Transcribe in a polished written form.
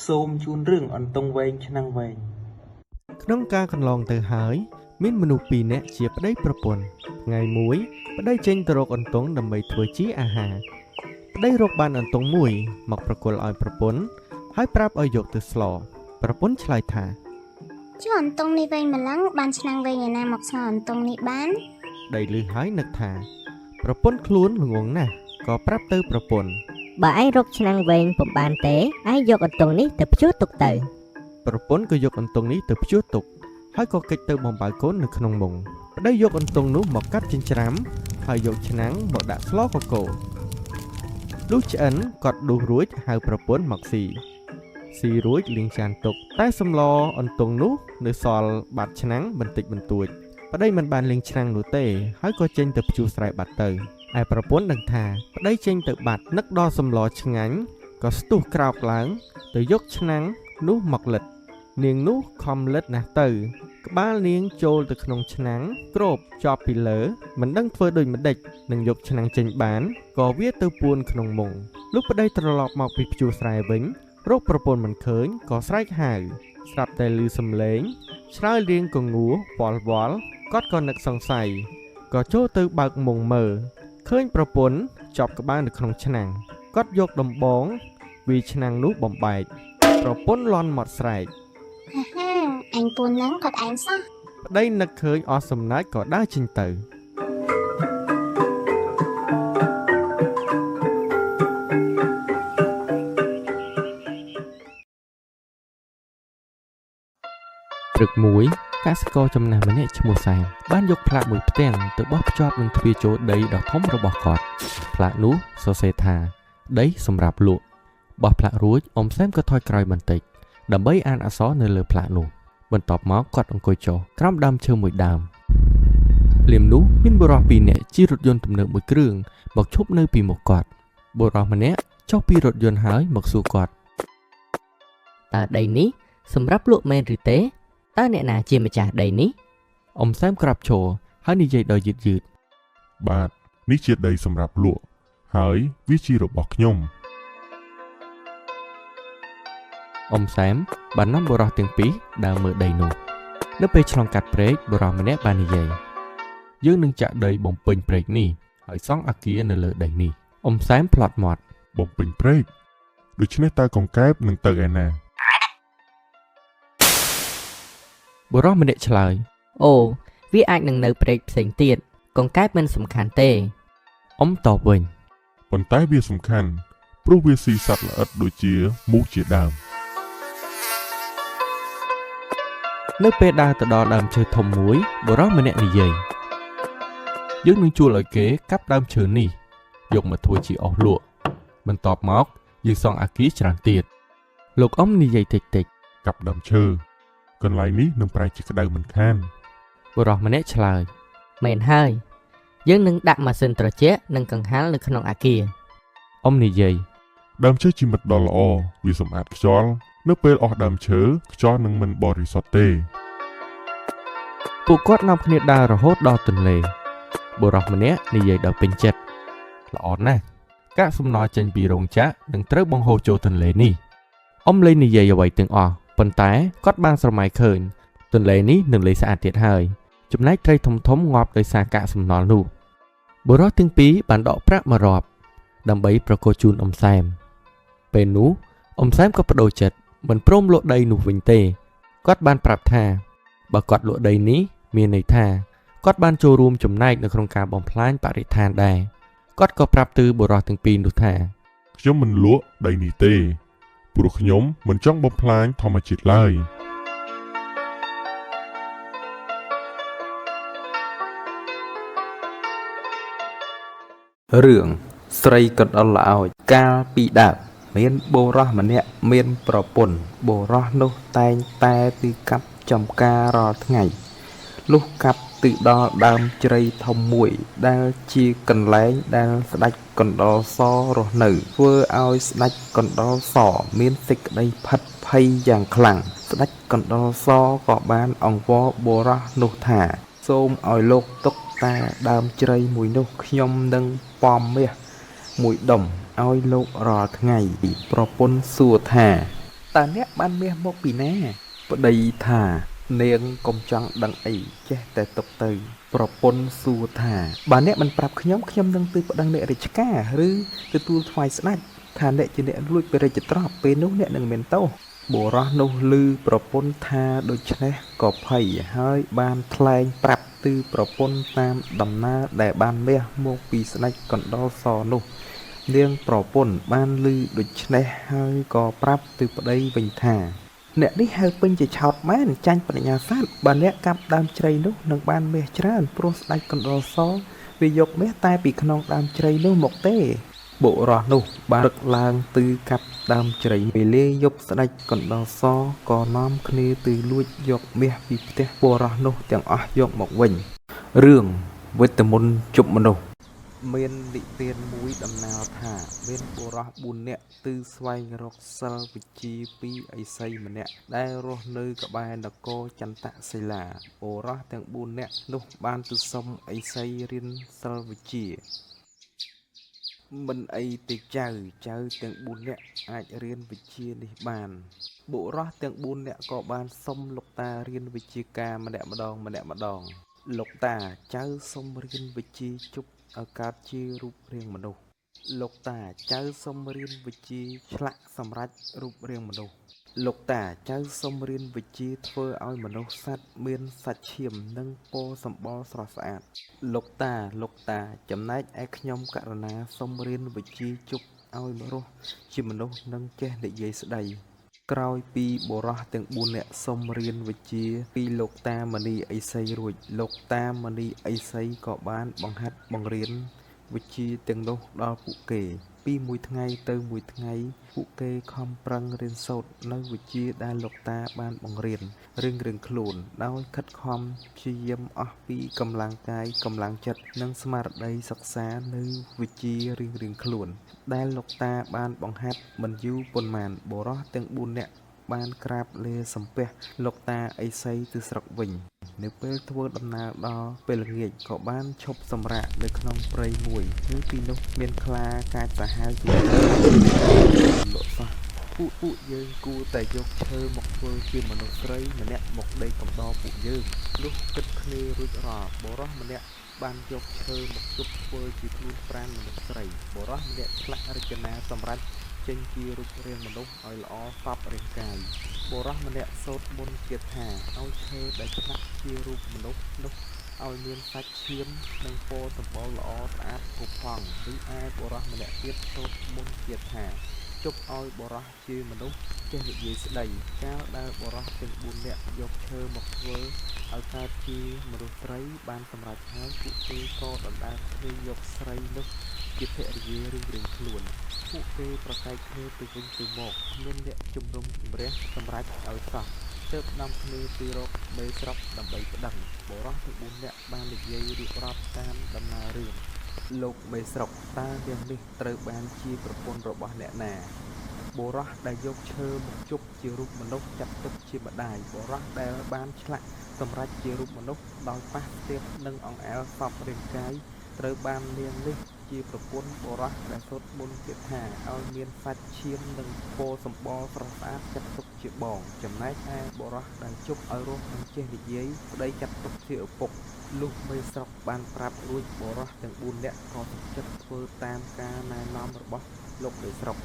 សូមជូនរឿងអន្ទង់វែងឆ្នាំងវែងក្នុងការកន្លងទៅហើយមានមនុស្សពីរនាក់ជាប្តីប្រពន្ធថ្ងៃមួយប្តីចេញទៅរកអន្ទង់ដើម្បីធ្វើជាអាហារប្តីរកបានអន្ទង់មួយមកប្រគល់ឲ្យប្រពន្ធហើយប្រាប់ឲ្យយកទៅស្លប្រពន្ធឆ្លើយថាចុះអន្ទង់នេះវែងម្លឹងបានឆ្នាំងវែងឯណាមកស្ងោអន្ទង់នេះបានប្តីលឺហើយនឹកថាប្រពន្ធខ្លួនល្ងងណាស់ក៏ប្រាប់ទៅប្រពន្ធបើឯងរកឆ្នាំងវែងពុំបានទេឯងយកអន្ទង់នេះទៅព្យួរទុកទៅប្រពន្ធក៏យកអន្ទង់នេះទៅព្យួរទុកហើយក៏គេចទៅបំបើកូននៅក្នុងមុងប្តីយកអន្ទង់នោះមកកាត់ចិញ្ច្រាំហើយយកឆ្នាំងមកដាក់ស្លកកូរលុះឆ្អិនគាត់ដួសរួចហៅប្រពន្ធមកស៊ីរួចលាងចានទុកតែសម្លអន្ទង់នោះនៅសល់បាត់ឆ្នាំងបន្តិចបន្តួចប្តីមិនបានលាងឆ្នាំងនោះទេហើយក៏ចេញទៅព្យួរស្រែបាត់ទៅឯប្រពន្ធដឹងថាប្តីចេញទៅបាត់នឹកដល់សម្លឆ្ងាញ់ក៏ស្ទុះក្រោកឡើងទៅយកឆ្នាំងនោះមកលិតនាងនោះខំលិតណាស់ទៅក្បាលនាងចូលទៅក្នុងឆ្នាំងគ្របជាប់ពីលើមិនដឹងធ្វើដូចម្ដេចនឹងយកឆ្នាំងចេញបានក៏វាទៅពួនក្នុងមុងលុះប្តីត្រឡប់មកពីព្យួរស្រែវិញរកប្រពន្ធមិនឃើញក៏ស្រែកហៅស្រាប់តែឮសំឡេងឆ្លើយរៀងកងួរវល់គាត់ក៏នឹកសង្ស័យក៏ចូលទៅបើកមុងមើលឃើញប្រពន្ធជាប់ក្បាលនៅក្នុងឆ្នាំងគាត់យកដំបងវាឆ្នាំងនោះបំបែកប្រពន្ធលន់មាត់ស្រែកហាអញពួនហ្នឹងគាត់ឯងសោះប្តីនឹកឃើញអស់សំណាចក៏ដើរចេញទៅព្រឹកមួយកសិករចំណាស់ម្នាក់ឈ្មោះសែមបានយកផ្លាកមួយផ្ទាំងទៅបោះភ្ជាប់នឹងទ្វារចូលដីដ៏ធំរបស់គាត់ផ្លាកនោះសរសេរថាដីសម្រាប់លក់បោះផ្លាករួចអ៊ំសែមក៏ថយក្រោយបន្តិចដើម្បីអានអក្សរនៅលើផ្លាកនោះបន្ទាប់មកគាត់អង្គុយចុះក្រោមដើមឈើមួយដើមភ្លាមនោះមានបុរសពីរនាក់ជិះរថយន្តទំនើបមួយគ្រឿងមកឈប់នៅពីមុខគាត់បុរសម្នាក់ចុះពីរថយន្តហើយមកសួរគាត់តើដីនេះសម្រាប់លក់មែនឬទេតើអ្នកណាជាម្ចាស់ដីនេះអ៊ំសែមក្រាបឈរហើយនិយាយដោយយឺតបាទនេះជាដីសម្រាប់លក់ហើយវាជារបស់ខ្ញុំអ៊ំសែមបាននាំបុរសទាំងពីរដើរមើលដីនោះនៅពេលឆ្លងកាត់ព្រែកបុរសម្នាក់បាននិយាយយើងនឹងចាក់ដីបំពេញព្រែកនេះហើយសង់អគារនៅលើដីនេះអ៊ំសែមផ្លាត់មាត់បំពេញព្រែកដូច្នេះតើកង្កែបនឹងទៅឯណាបុរសម្នាក់ឆ្លើយអូវាអាចនឹងនៅព្រែកផ្សេងទៀតកង្កែបមិនសំខាន់ទេអ៊ំតបវិញប៉ុន្តែវាសំខាន់ព្រោះវាស៊ីសត្វល្អិតដូចជាមូសជាដើមនៅពេលដើរទៅដល់ដើមឈើធំមួយបុរសម្នាក់និយាយយើងនឹងជួលឲ្យគេកាប់ដើមឈើនេះយកមកធ្វើជាអុសលក់បន្ទាប់មកយើងសង់អគារច្រើនទៀតលោកអ៊ំនិយាយតិចកាប់ដើមឈើកន្លែងនេះនឹងប្រែជាក្តៅមិនខានបុរសម្នាក់ឆ្លើយមែនហើយយើងនឹងដាក់ម៉ាស៊ីនត្រជាក់និងកង្ហារនៅក្នុងអគារអ៊ំនិយាយដើមឈើជាមិត្តដ៏ល្អវាសម្អាតខ្យល់នៅពេលអស់ដើមឈើខ្យល់នឹងមិនបរិសុទ្ធទេពួកគាត់នាំគ្នាដើររហូតដល់ទន្លេបុរសម្នាក់និយាយដោយពេញចិត្តល្អណាស់កាកសំណល់ចេញពីរោងចក្រនឹងត្រូវបង្ហូរចូលទន្លេនេះអ៊ំលែងនិយាយអ្វីទាំងអស់ប៉ុន្តែគាត់បានស្រមៃឃើញទន្លេនេះនឹងលែងស្អាតទៀតហើយចំណែកត្រីធំងាប់ដោយសារកាកសំណល់នោះបុរសទាំងពីរបានដកប្រាក់មករាប់ដើម្បីប្រគល់ជូនអ៊ំសែមពេលនោះអ៊ំសែមក៏ប្តូរចិត្តមិនព្រមលក់ដីនោះវិញទេគាត់បានប្រាប់ថាបើគាត់លក់ដីនេះមានន័យថាគាត់បានចូលរួមចំណែកនៅក្នុងការបំផ្លាញបរិស្ថានដែរគាត់ក៏ប្រាប់ទៅបុរសទាំងពីរនោះថាខ្ញុំមិនលក់ដីនេះទេព្រោះខ្ញុំមិនចង់បំផ្លាញធម្មជាតិឡើយរឿងស្រីកណ្ដុរល្អោចកាលពីដើមមានបុរសម្នាក់មានប្រពន្ធបុរសនោះតែងតែទៅកាប់ចំការរាល់ថ្ងៃលុះកាប់ទៅដល់ដើមជ្រៃធំមួយដែលជាកន្លែងដែលស្ដេចកណ្ដុរសរស់នៅធ្វើឲ្យស្ដេចកណ្ដុរសមានសេចក្តីផិតភ័យយ៉ាងខ្លាំងស្ដេចកណ្ដុរសក៏បានអង្វរបុរសនោះថាសូមឲ្យលោកទុកតាដើមជ្រៃមួយនោះខ្ញុំនឹងប៉មមាសមួយដុំឲ្យលោករាល់ថ្ងៃប្រពន្ធសួរថា តើអ្នកបានមាសមកពីណាប្តីថានាងកុំចង់ដឹងអីចេះតែទុកទៅប្រពន្ធសួរថាបើអ្នកមិនប្រាប់ខ្ញុំនឹងទៅប្តឹងអ្នករាជការឬទទួលថ្វាយស្ដេចថាអ្នកជាអ្នកលួចព្រះរាជទ្រព្យពេលនោះអ្នកនឹងមានទោសបុរសនោះឮប្រពន្ធថាដូច្នេះក៏ភ័យហើយបានថ្លែងប្រាប់ទៅប្រពន្ធតាមដំណើរដែលបានមាសមកពីស្ដេចកណ្ដុរសនោះនាងប្រពន្ធបានឮដូច្នេះហើយក៏ប្រាប់ទៅប្តីវិញថាអ្នកនេះហៅពេញជាឆោតមែនចាញ់បញ្ញាសត្វបើអ្នកកាប់ដើមជ្រៃនោះនឹងបានមាសច្រើនព្រោះស្ដេចកណ្ដុរសវាយកមាសតែពីក្នុងដើមជ្រៃនោះមកទេបុរសនោះបានរឹកឡើងទៅកាប់ដើមជ្រៃវេលាយប់ស្ដេចកណ្ដុរសក៏នាំគ្នាទៅលួចយកមាសពីផ្ទះបុរសនោះទាំងអស់យកមកវិញរឿងវិតមន្តជប់មនុស្សមាននិទានមួយដំណាលថាមានបុរស4នាក់ទៅស្វែងរកសិលវិជ្ជាពីឥសីម្នាក់ដែលរស់នៅក្បែរនគរចន្ទសិលាបុរសទាំង4នាក់នោះបានទៅសុំឥសីរៀនសិលវិជ្ជាមិនអីទេចៅទាំង4នាក់អាចរៀនវិជ្ជានេះបានបុរសទាំង4នាក់ក៏បានសុំលោកតារៀនវិជ្ជាការម្នាក់ម្ដងលោកតាចៅសុំរៀនវិជ្ជាជប់ឲ្យកើតជារូបរាងមនុស្សលោកតាចៅសុំរៀនវិជ្ជាឆ្លាក់សម្រេចរូបរាងមនុស្សលោកតាចៅសុំរៀនវិជ្ជាធ្វើឲ្យមនុស្សសត្វមានសាច់ឈាមនិងពណ៌សម្បុរស្រស់ស្អាតលោកតាចំណែកឯខ្ញុំករណាសុំរៀនវិជ្ជាជប់ឲ្យមនុស្សជាមនុស្សនឹងចេះនិយាយស្ដីក្រោយពីបុរសទាំង4នាក់សុំរៀនវិជ្ជាពីលោកតាមនីឥសីរួចលោកតាមនីឥសីក៏បានបង្ហាត់បង្រៀនវិជ្ជាទាំងនោះដល់ពួកគេពីមួយថ្ងៃទៅមួយថ្ងៃពួកគេខំប្រឹងរៀនសូត្រនៅវិជ្ជាដែលលោកតាបានបង្រៀនរៀងខ្លួនដោយខិតខំព្យាយាមអស់ពីកម្លាំងកាយកម្លាំងចិត្តនិងស្មារតីសិក្សានៅវិជ្ជារៀងខ្លួនដែលលោកតាបានបង្ហាត់មិនយូរប៉ុន្មានបុរសទាំង4នាក់បានក្រាបលាសំពះលោកតាឥសីទៅស្រុកវិញនៅពេលធ្វើដំណើរដល់ពេលល្ងាចក៏បានឈប់សម្រាកនៅក្នុងព្រៃមួយគឺទីនោះមានខ្លាកាចសាហាវជាច្រើនលក់សោះពួកយើងគួរតែយកឈើមកធ្វើជាមនុស្សស្រីម្នាក់មកដេកកំដរពួកយើងលុះគិតគ្នារួចរាល់បុរសម្នាក់បានយកឈើមកជប់ធ្វើជាខ្លួនប្រាណមនុស្សស្រីបុរសម្នាក់ឆ្លាក់រចនាសម្រាប់ចេញជារូបរាងមនុស្សឲ្យល្អសពរាងកាយបុរសម្នាក់សូត្រមន្តគាថាឲ្យឈើដែលឆ្លាក់ជារូបមនុស្សនោះឲ្យមានសាច់ឈាមនិងពណ៌សម្បុរល្អស្អាតផូរផង់ឬឯបុរសម្នាក់ទៀតសូត្រមន្តគាថាជប់ឲ្យបុរសជាមនុស្សចេះនិយាយស្ដីកាលដែលបុរសទាំង4នាក់យកឈើមកធ្វើឲ្យកើតជាមនុស្សស្រីបានសម្រេចហើយពួកគេក៏ដណ្ដើមគ្នាយកស្រីនោះជាភរិយារៀងខ្លួនពួកគេប្រកែកគ្នាទៅវិញទៅមកមានអ្នកជំរុំជម្រះសម្រេចឲ្យសោះទើបនាំគ្នាទៅរកមេស្រុកដើម្បីប្តឹងបុរសទាំង4នាក់បាននិយាយរៀបរាប់តាមដំណើររឿងលោកមេស្រុកតើនាងនេះត្រូវបានជាប្រពន្ធរបស់អ្នកណាបុរសដែលយកឈើមកជប់ជារូបមនុស្សចាត់ទុកជាម្ដាយបុរសដែលបានឆ្លាក់សម្រេចជារូបមនុស្សដោយប៉ះស្ទាបនឹងអង្អែលសពរាងកាយត្រូវបាននាងនេះជាប្រពន្ធបុរសដែលសូត្រមន្តគាថាឲ្យមានសាច់ឈាមនិងពណ៌សម្បុរស្រស់ស្អាតចាត់ទុកជាបងចំណែកឯបុរសដែលជប់ឲ្យរស់និងចេះនិយាយប្តីចាត់ទុកជាឪពុកលុះមេស្រុកបានប្រាប់រួចបុរសទាំង4នាក់ក៏សុខចិត្តធ្វើតាមការណែនាំរបស់លោកមេស្រុក